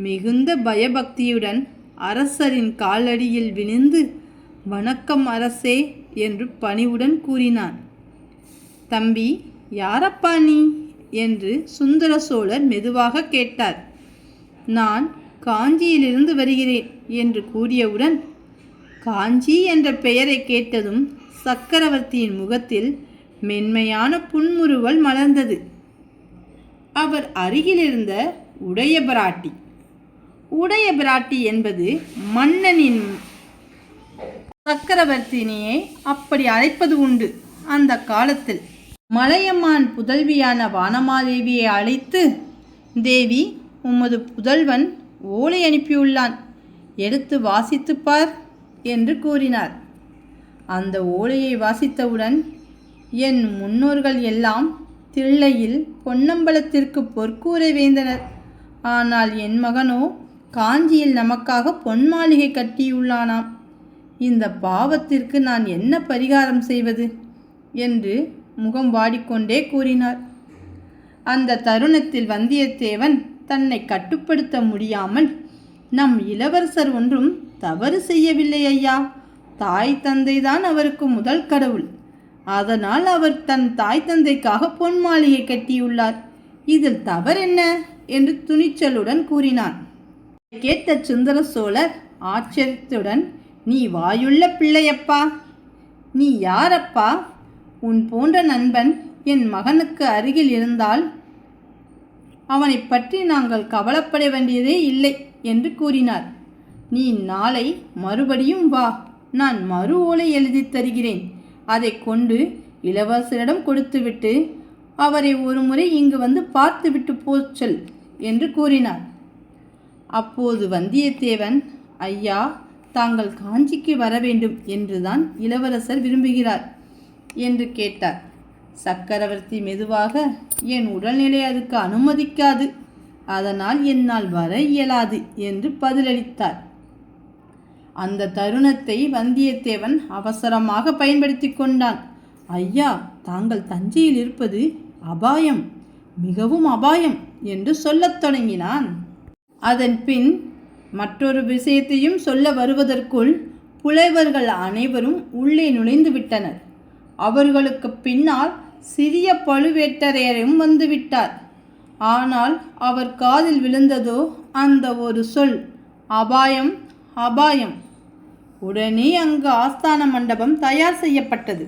மிகுந்த பயபக்தியுடன் அரசரின் காலடியில் விழுந்து, வணக்கம் அரசே என்று பணிவுடன் கூறினான். தம்பி, யாரப்பா நீ என்று சுந்தர சோழர் மெதுவாக கேட்டார். நான் காஞ்சியிலிருந்து வருகிறேன் என்று கூறியவுடன் காஞ்சி என்ற பெயரை கேட்டதும் சக்கரவர்த்தியின் முகத்தில் மென்மையான புன்முறுவல் மலர்ந்தது. அவர் அருகிலிருந்த உடைய பிராட்டி, உடைய பிராட்டி என்பது மன்னனின் சக்கரவர்த்தினியை அப்படி அழைப்பது உண்டு. அந்த காலத்தில் மலையமான் புதல்வியான வானமாதேவியை அழைத்து, தேவி, உமது புதல்வன் ஓலை அனுப்பியுள்ளான், எடுத்து வாசித்துப்பார் என்று கூறினார். அந்த ஓலையை வாசித்தவுடன் என் முன்னோர்கள் எல்லாம் தில்லையில் பொன்னம்பலத்திற்கு பொற்கூரை வேந்தனர். ஆனால் என் மகனோ காஞ்சியில் நமக்காக பொன் மாளிகை கட்டியுள்ளானாம். இந்த பாவத்திற்கு நான் என்ன பரிகாரம் செய்வது என்று முகம் வாடிக்கொண்டே கூறினார். அந்த தருணத்தில் வந்தியத்தேவன் தன்னை கட்டுப்படுத்த முடியாமல், நம் இளவரசர் ஒன்றும் தவறு செய்யவில்லை ஐயா. தாய் தந்தைதான் அவருக்கு முதல் கடவுள். அதனால் அவர் தன் தாய் தந்தைக்காக பொன் மாளிகை கட்டியுள்ளார். இதில் தவறென்ன என்று துணிச்சலுடன் கூறினான். கேட்ட சுந்தர சோழர் ஆச்சரியத்துடன், நீ வாயுள்ள பிள்ளையப்பா, நீ யாரப்பா? உன் போன்ற நண்பன் என் மகனுக்கு அருகில் இருந்தால் அவனை பற்றி நாங்கள் கவலைப்பட வேண்டியதே இல்லை என்று கூறினார். நீ நாளை மறுபடியும் வா, நான் மறு ஓலை எழுதி தருகிறேன். அதை கொண்டு இளவரசரிடம் கொடுத்துவிட்டு அவரை ஒரு முறை இங்கு வந்து பார்த்துவிட்டு போச்சல் என்று கூறினார். அப்போது வந்தியத்தேவன், ஐயா, தாங்கள் காஞ்சிக்கு வர வேண்டும் என்றுதான் இளவரசர் விரும்புகிறார் என்று கேட்டார். சக்கரவர்த்தி மெதுவாக, என் உடல்நிலை அதுக்கு அனுமதிக்காது, அதனால் என்னால் வர இயலாது என்று பதிலளித்தார். அந்த தருணத்தை வந்தியத்தேவன் அவசரமாக பயன்படுத்தி கொண்டான். ஐயா, தாங்கள் தஞ்சையில் இருப்பது அபாயம், மிகவும் அபாயம் என்று சொல்லத் தொடங்கினான். அதன் பின் மற்றொரு விஷயத்தையும் சொல்ல வருவதற்குள் புலைவர்கள் அனைவரும் உள்ளே நுழைந்து விட்டனர். அவர்களுக்கு பின்னால் சிறிய பழுவேட்டரையரும் வந்துவிட்டார். ஆனால் அவர் காதில் விழுந்ததோ அந்த ஒரு சொல், அபாயம், அபாயம். உடனே அங்கு ஆஸ்தான மண்டபம் தயார் செய்யப்பட்டது.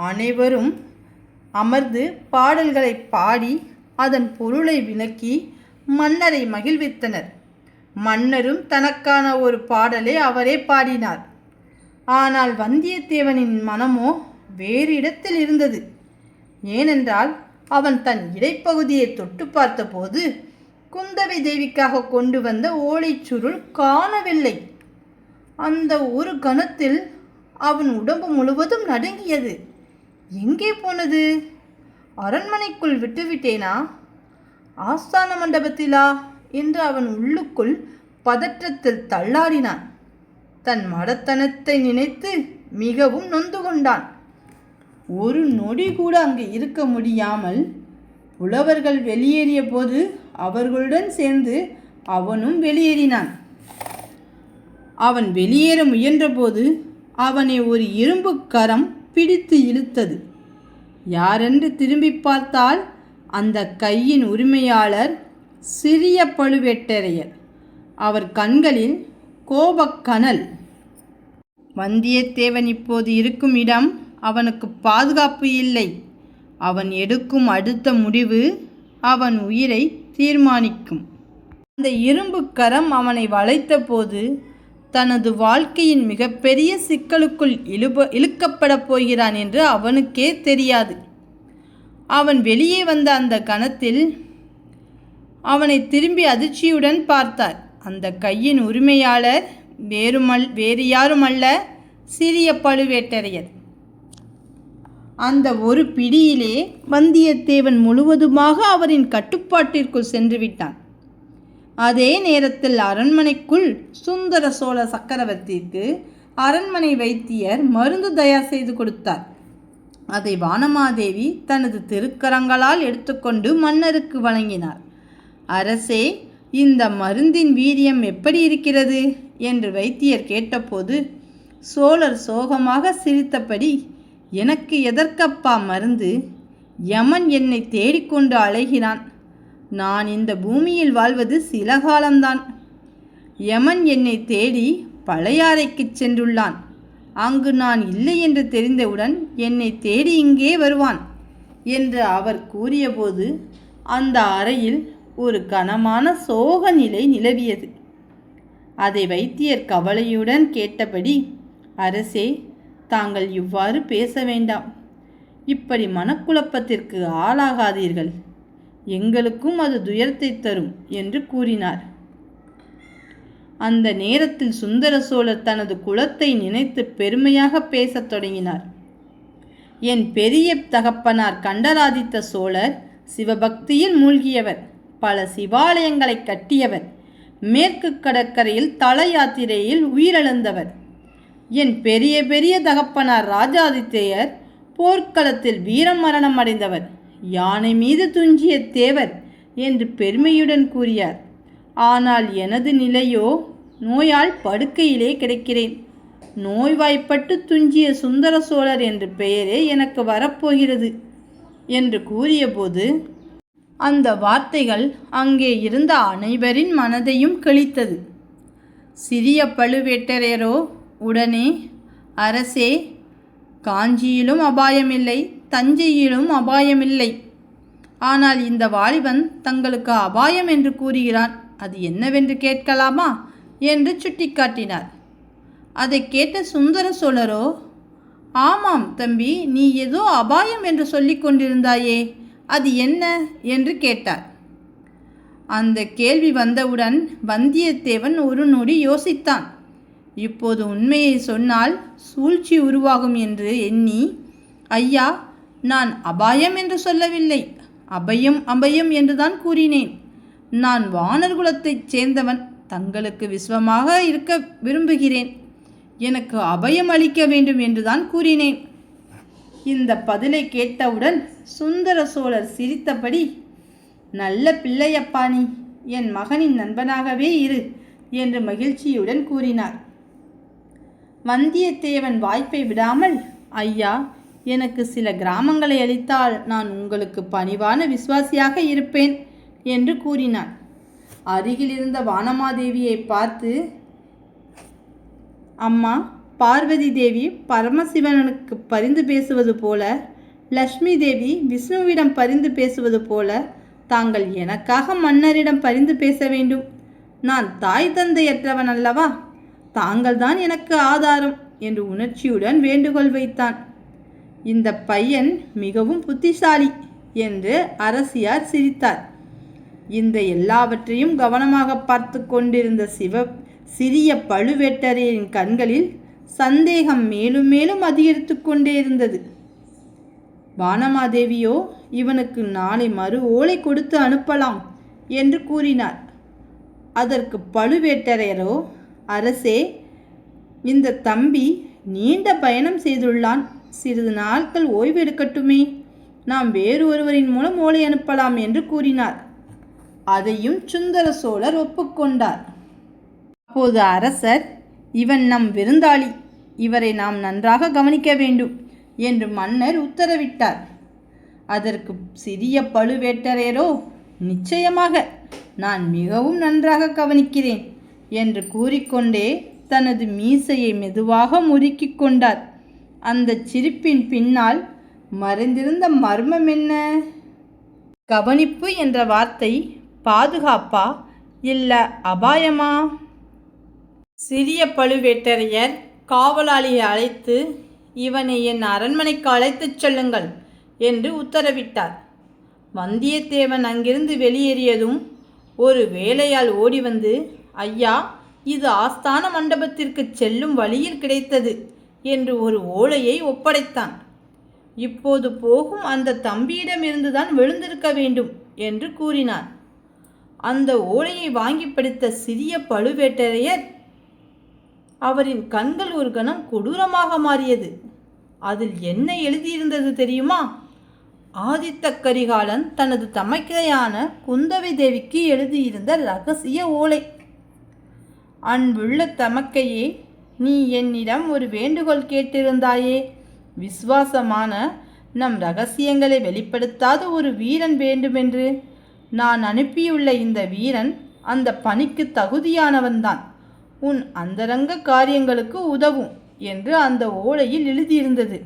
அனைவரும் அமர்ந்து பாடல்களை பாடி அதன் பொருளை விளக்கி மன்னரை மகிழ்வித்தனர். மன்னரும் தனக்கான ஒரு பாடலை அவரே பாடினார். ஆனால் வந்தியத்தேவனின் மனமோ வேறு இடத்தில் இருந்தது. ஏனென்றால் அவன் தன் இடைப்பகுதியை தொட்டு பார்த்தபோது குந்தவை தேவிக்காக கொண்டு வந்த ஓலைச்சுருள் காணவில்லை. அந்த ஒரு கணத்தில் அவன் உடம்பு முழுவதும் நடுங்கியது. எங்கே போனது? அரண்மனைக்குள் விட்டுவிட்டேனா? ஆஸ்தான மண்டபத்திலா என்று அவன் உள்ளுக்குள் பதற்றத்தில் தள்ளாடினான். தன் மடத்தனத்தை நினைத்து மிகவும் நொந்து கொண்டான். ஒரு நொடி கூட அங்கு இருக்க முடியாமல் புலவர்கள் வெளியேறிய போது அவர்களுடன் சேர்ந்து அவனும் வெளியேறினான். அவன் வெளியேற முயன்றபோது அவனை ஒரு இரும்பு கரம் பிடித்து இழுத்தது. யாரென்று திரும்பி பார்த்தால் அந்த கையின் உரிமையாளர் சிறிய பழுவேட்டரையர். அவர் கண்களில் கோபக்கனல். வந்தியத்தேவன் இப்போது இருக்கும் இடம் அவனுக்கு பாதுகாப்பு இல்லை. அவன் எடுக்கும் அடுத்த முடிவு அவன் உயிரை தீர்மானிக்கும். அந்த இரும்பு கரம் அவனை வளைத்த போது தனது வாழ்க்கையின் மிகப்பெரிய சிக்கலுக்குள் இழுக்கப்பட போகிறான் என்று அவனுக்கே தெரியாது. அவன் வெளியே வந்த அந்த கணத்தில் அவனை திரும்பி அதிர்ச்சியுடன் பார்த்தார். அந்த கையின் உரிமையாளர் வேறு யாருமல்ல, சிறிய பழுவேட்டரையர். அந்த ஒரு பிடியிலே வந்தியத்தேவன் முழுவதுமாக அவரின் கட்டுப்பாட்டிற்குள் சென்று விட்டான். அதே நேரத்தில் அரண்மனைக்குள் சுந்தர சோழ சக்கரவர்த்திக்கு அரண்மனை வைத்தியர் மருந்து தயார் செய்து கொடுத்தார். அதை வானமாதேவி தனது திருக்கரங்களால் எடுத்துக்கொண்டு மன்னருக்கு வழங்கினார். அரசே, இந்த மருந்தின் வீரியம் எப்படி இருக்கிறது என்று வைத்தியர் கேட்டபோது சோழர் சோகமாக சிரித்தபடி, எனக்கு எதற்கப்பா மருந்து? யமன் என்னை தேடிக்கொண்டு அலைகிறான். நான் இந்த பூமியில் வாழ்வது சில காலம்தான். யமன் என்னை தேடி பழையாறைக்குச் சென்றுள்ளான். அங்கு நான் இல்லை என்று தெரிந்தவுடன் என்னை தேடி இங்கே வருவான் என்று அவர் கூறியபோது அந்த அறையில் ஒரு கனமான சோக நிலை நிலவியது. அதை வைத்தியர் கவலையுடன் கேட்டபடி, அரசே, தாங்கள் இவ்வாறு பேச வேண்டாம். இப்படி மனக்குழப்பத்திற்கு ஆளாகாதீர்கள். எங்களுக்கும் அது துயரத்தை தரும் என்று கூறினார். அந்த நேரத்தில் சுந்தர சோழர் தனது குலத்தை நினைத்து பெருமையாக பேசத் தொடங்கினார். என் பெரிய தகப்பனார் கண்டராதித்த சோழர் சிவபக்தியில் மூழ்கியவர், பல சிவாலயங்களை கட்டியவர், மேற்கு கடற்கரையில் தல யாத்திரையில் உயிரிழந்தவர். என் பெரிய பெரிய தகப்பனார் ராஜாதித்யர் போர்க்களத்தில் வீரம் மரணம் அடைந்தவர், யானை மீது துஞ்சிய தேவர் என்று பெருமையுடன் கூறியார். ஆனால் எனது நிலையோ நோயால் படுக்கையிலே கிடக்கிறேன். நோய்வாய்ப்பட்டு துஞ்சிய சுந்தர சோழர் என்ற பெயரே எனக்கு வரப்போகிறது என்று கூறியபோது அந்த வார்த்தைகள் அங்கே இருந்த அனைவரின் மனதையும் கிழித்தது. சிறிய பழுவேட்டரையரோ உடனே, அரசே, காஞ்சியிலும் அபாயமில்லை, தஞ்சையிலும் அபாயமில்லை. ஆனால் இந்த வாலிபன் தங்களுக்கு அபாயம் என்று கூறுகிறான். அது என்னவென்று கேட்கலாமா என்று சுட்டிக்காட்டினார். அதை கேட்ட சுந்தர சோழரோ, ஆமாம் தம்பி, நீ ஏதோ அபாயம் என்று சொல்லி கொண்டிருந்தாயே, அது என்ன என்று கேட்டார். அந்த கேள்வி வந்தவுடன் வந்தியத்தேவன் ஒரு நொடி யோசித்தான். இப்போது உண்மையை சொன்னால் சூழ்ச்சி உருவாகும் என்று எண்ணி, ஐயா, நான் அபாயம் என்று சொல்லவில்லை, அபயம் அபயம் என்றுதான் கூறினேன். நான் வானர் குலத்தைச் சேர்ந்தவன், தங்களுக்கு விசுவமாக இருக்க விரும்புகிறேன். எனக்கு அபயம் அளிக்க வேண்டும் என்றுதான் கூறினேன். இந்த பதிலை கேட்டவுடன் சுந்தர சோழர் சிரித்தபடி, நல்ல பிள்ளையப்பா நீ, என் மகனின் நண்பனாகவே இரு என்று மகிழ்ச்சியுடன் கூறினார். வந்தியத்தேவன் வாய்ப்பை விடாமல், ஐயா, எனக்கு சில கிராமங்களை அளித்தால் நான் உங்களுக்கு பணிவான விசுவாசியாக இருப்பேன் என்று கூறினான். அருகில் இருந்த வானமாதேவியை பார்த்து, அம்மா, பார்வதி தேவி பரமசிவனுக்கு பரிந்து பேசுவது போல, லக்ஷ்மி தேவி விஷ்ணுவிடம் பரிந்து பேசுவது போல தாங்கள் எனக்காக மன்னரிடம் பரிந்து பேச வேண்டும். நான் தாய் தந்தையற்றவன் அல்லவா? தாங்கள்தான் எனக்கு ஆதாரம் என்று உணர்ச்சியுடன் வேண்டுகோள் வைத்தான். இந்த பையன் மிகவும் புத்திசாலி என்று அரசியார் சிரித்தார். இந்த எல்லாவற்றையும் கவனமாக பார்த்து கொண்டிருந்த சிறிய பழுவேட்டரையரின் கண்களில் சந்தேகம் மேலும் மேலும் அதிகரித்து கொண்டே இருந்தது. வானமாதேவியோ இவனுக்கு நாளை மறு ஓலை கொடுத்து அனுப்பலாம் என்று கூறினார். அதற்கு பழுவேட்டரையரோ, அரசே, இந்த தம்பி நீண்ட பயணம் செய்துள்ளான், சிறிது நாட்கள் ஓய்வு எடுக்கட்டுமே, நாம் வேறு ஒருவரின் மூலம் ஓலை அனுப்பலாம் என்று கூறினார். அதையும் சுந்தர சோழர் ஒப்புக்கொண்டார். அப்போது அரசர், இவன் நம் விருந்தாளி, இவரை நாம் நன்றாக கவனிக்க வேண்டும் என்று மன்னர் உத்தரவிட்டார். அதற்கு சிறிய பழுவேட்டரையரோ, நிச்சயமாக நான் மிகவும் நன்றாக கவனிக்கிறேன் என்று கூறிக்கொண்டே தனது மீசையை மெதுவாக முறுக்கிக் கொண்டார். அந்த சிரிப்பின் பின்னால் மறைந்திருந்த மர்மம் என்ன? கவனிப்பு என்ற வார்த்தை பாதுகாப்பா இல்ல அபாயமா? சிறிய பழுவேட்டரையர் காவலாளியை அழைத்து, இவனை என் அரண்மனைக்கு அழைத்துச் செல்லுங்கள் என்று உத்தரவிட்டார். வந்தியத்தேவன் அங்கிருந்து வெளியேறியதும் ஒரு வேலையாள் ஓடி வந்து, ஐயா, இது ஆஸ்தான மண்டபத்திற்கு செல்லும் வழியில் கிடைத்தது என்று ஒரு ஓலையை ஒப்படைத்தான். இப்போது போகும் அந்த தம்பியிடமிருந்துதான் விழுந்திருக்க வேண்டும் என்று கூறினான். அந்த ஓலையை வாங்கி படித்த சிறிய பழுவேட்டரையர், அவரின் கண்கள் ஒரு கணம் கொடூரமாக மாறியது. அதில் என்ன எழுதியிருந்தது தெரியுமா? ஆதித்த கரிகாலன் தனது தமக்கையான குந்தவை தேவிக்கு எழுதியிருந்த இரகசிய ஓலை. அன்புள்ள தமக்கையே, நீ என்னிடம் ஒரு வேண்டுகோள் கேட்டிருந்தாயே, விசுவாசமான நம் இரகசியங்களை வெளிப்படுத்தாத ஒரு வீரன் வேண்டுமென்று. நான் அனுப்பியுள்ள இந்த வீரன் அந்த பணிக்கு தகுதியானவன்தான். உன் அந்தரங்க காரியங்களுக்கு உதவும் என்று அந்த ஓலையில் எழுதியிருந்தது.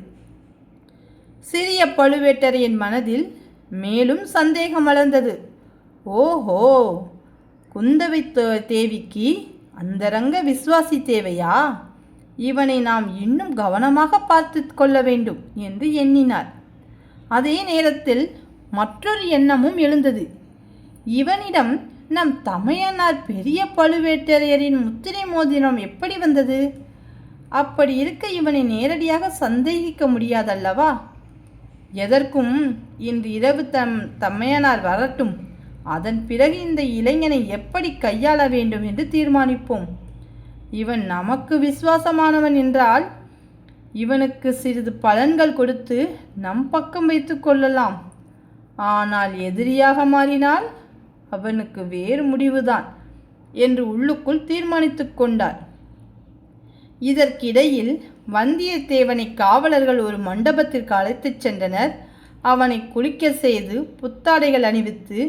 சிறிய பழுவேட்டரையின் மனதில் மேலும் சந்தேகம் வளர்ந்தது. ஓஹோ, குந்தவை தேவிக்கு அந்தரங்க விசுவாசி தேவையா? இவனை நாம் இன்னும் கவனமாக பார்த்து கொள்ள வேண்டும் என்று எண்ணினார். அதே நேரத்தில் மற்றொரு எண்ணமும் எழுந்தது. இவனிடம் நம் தமையனார் பெரிய பழுவேட்டரையரின் முத்திரை மோதிரம் எப்படி வந்தது? அப்படி இருக்க இவனை நேரடியாக சந்தேகிக்க முடியாதல்லவா? எதற்கும் இன்று இரவு தமையனார் வரட்டும். அதன் பிறகு இந்த இளைஞனை எப்படி கையாள வேண்டும் என்று தீர்மானிப்போம். இவன் நமக்கு விசுவாசமானவன் என்றால் இவனுக்கு சிறிது பலன்கள் கொடுத்து நம் பக்கம் வைத்து கொள்ளலாம். ஆனால் எதிரியாக மாறினால் அவனுக்கு வேறு முடிவுதான் என்று உள்ளுக்குள் தீர்மானித்து கொண்டார். இதற்கிடையில் வந்தியத்தேவனை காவலர்கள் ஒரு மண்டபத்திற்கு அழைத்துச் சென்றனர். அவனை குளிக்க செய்து புத்தாடைகள் அணிவித்து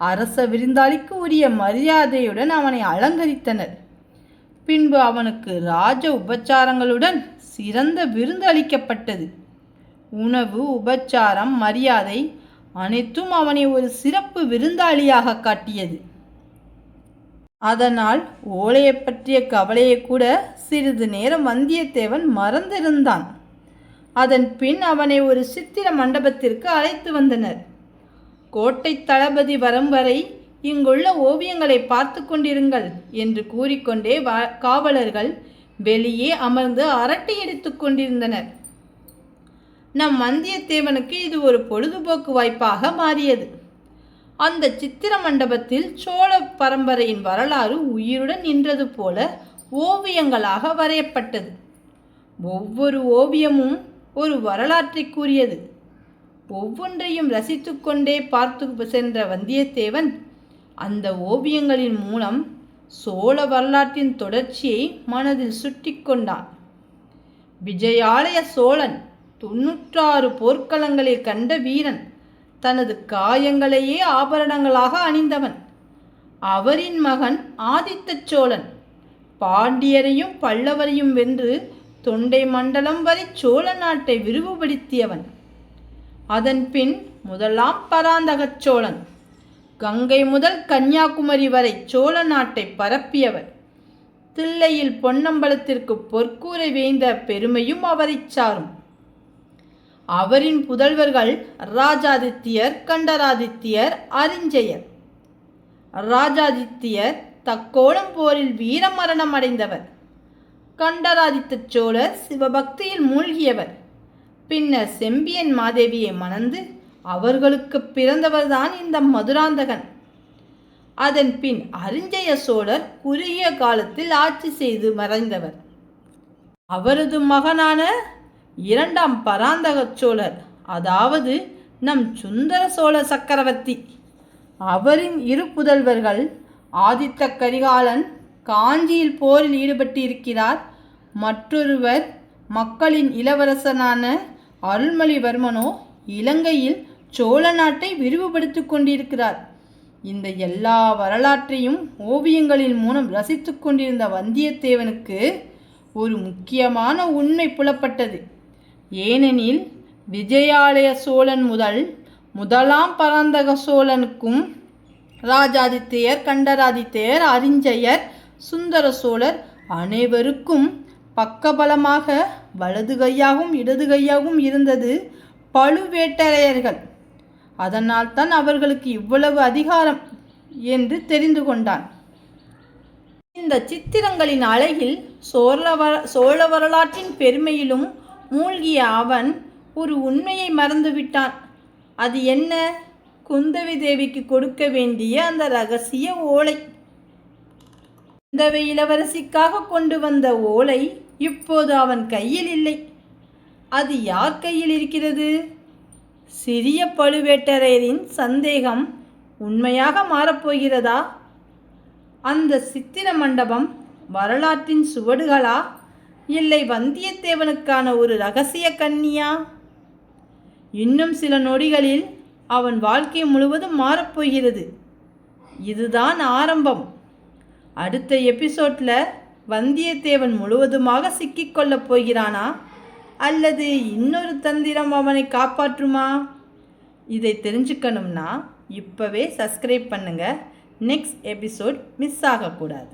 அரச விருந்தாளிக்கு உரிய மரியாதையுடன் அவனை அலங்கரித்தனர். பின்பு அவனுக்கு ராஜ உபச்சாரங்களுடன் சிறந்த விருந்து அளிக்கப்பட்டது. உணவு, உபச்சாரம், மரியாதை அனைத்தும் அவனை ஒரு சிறப்பு விருந்தாளியாக காட்டியது. அதனால் ஓலையை பற்றிய கவலையை கூட சிறிது நேரம் வந்தியத்தேவன் மறந்திருந்தான். அதன் பின் அவனை ஒரு சித்திர மண்டபத்திற்கு அழைத்து வந்தனர். கோட்டை தளபதி வரும் வரை இங்குள்ள ஓவியங்களை பார்த்து கொண்டிருங்கள் என்று கூறிக்கொண்டே காவலர்கள் வெளியே அமர்ந்து அரட்டை எடுத்துக் கொண்டிருந்தனர். நம் வந்தியத்தேவனுக்கு இது ஒரு பொழுதுபோக்கு வாய்ப்பாக மாறியது. அந்த சித்திர மண்டபத்தில் சோழ பரம்பரையின் வரலாறு உயிருடன் நின்றது போல ஓவியங்களாக வரையப்பட்டது. ஒவ்வொரு ஓவியமும் ஒரு வரலாற்றை கூறியது. ஒவ்வொன்றையும் ரசித்து கொண்டே பார்த்து சென்ற வந்தியத்தேவன் அந்த ஓவியங்களின் மூலம் சோழ வரலாற்றின் தொடர்ச்சியை மனதில் சுட்டி கொண்டான். விஜயாலய சோழன் 96 போர்க்களங்களில் கண்ட வீரன், தனது காயங்களையே ஆபரணங்களாக அணிந்தவன். அவரின் மகன் ஆதித்த சோழன் பாண்டியரையும் பல்லவரையும் வென்று தொண்டை மண்டலம் வரை சோழ நாட்டை விரிவுபடுத்தியவன். அதன் பின் முதலாம் பராந்தகச் சோழன் கங்கை முதல் கன்னியாகுமரி வரை சோழ நாட்டை பரப்பியவர். தில்லையில் பொன்னம்பலத்திற்கு பொற்கூரை வேய்ந்த பெருமையும் அவரை சாரும். அவரின் புதல்வர்கள் ராஜாதித்யர், கண்டராதித்யர், அரிஞ்சயர். ராஜாதித்யர் தக்கோலம் போரில் வீரமரணம் அடைந்தவர். கண்டராதித்த சோழர் சிவபக்தியில் மூழ்கியவர். பின்னர் செம்பியன் மாதேவியை மணந்து அவர்களுக்கு பிறந்தவர்தான் இந்த மதுராந்தகன். அதன் பின் அரிஞ்சய சோழர் குறுகிய காலத்தில் ஆட்சி செய்து மறைந்தவர். அவரது மகனான 2ஆம் பராந்தக சோழர், அதாவது நம் சுந்தர சோழ சக்கரவர்த்தி, அவரின் 2 புதல்வர்கள் ஆதித்த கரிகாலன் காஞ்சியில் போரில் ஈடுபட்டிருக்கிறார். மற்றொருவர் மக்களின் இளவரசனான அருள்மொழிவர்மனோ இலங்கையில் சோழ நாட்டை விரிவுபடுத்தி கொண்டிருக்கிறார். இந்த எல்லா வரலாற்றையும் ஓவியங்களின் மூலம் ரசித்து கொண்டிருந்த வந்தியத்தேவனுக்கு ஒரு முக்கியமான உண்மை புலப்பட்டது. ஏனெனில் விஜயாலய சோழன் முதலாம் பராந்தக சோழனுக்கும் ராஜாதித்யர், கண்டராதித்யர், அரிஞ்சயர், சுந்தர சோழர் அனைவருக்கும் பக்கபலமாக வலது கையாகவும் இடது கையாகவும் இருந்தது பழுவேட்டரையர்கள். அதனால்தான் அவர்களுக்கு இவ்வளவு அதிகாரம் என்று தெரிந்து கொண்டான். இந்த சித்திரங்களின் அழகில் சோழ வரலாற்றின் பெருமையிலும் மூழ்கிய அவன் ஒரு உண்மையை மறந்துவிட்டான். அது என்ன? குந்தவி தேவிக்கு கொடுக்க வேண்டிய அந்த இரகசிய ஓலை. குந்தவை இளவரசிக்காக கொண்டு வந்த ஓலை இப்போது அவன் கையில் இல்லை. அது யார் கையில் இருக்கிறது? சிறிய பழுவேட்டரையரின் சந்தேகம் உண்மையாக மாறப்போகிறதா? அந்த சித்திர மண்டபம் வரலாற்றின் சுவடுகளா, இல்லை வந்தியத்தேவனுக்கான ஒரு இரகசிய கன்னியா? இன்னும் சில நொடிகளில் அவன் வாழ்க்கை முழுவதும் மாறப்போகிறது. இதுதான் ஆரம்பம். அடுத்த எபிசோட்ல வந்தியத்தேவன் முழுவதுமாக சிக்கிக்கொள்ளப் போகிறானா அல்லது இன்னொரு தந்திரம் அவனை காப்பாற்றுமா? இதை தெரிஞ்சுக்கணும்னா இப்போவே சப்ஸ்கிரைப் பண்ணுங்கள். நெக்ஸ்ட் எபிசோட் மிஸ் ஆகக்கூடாது.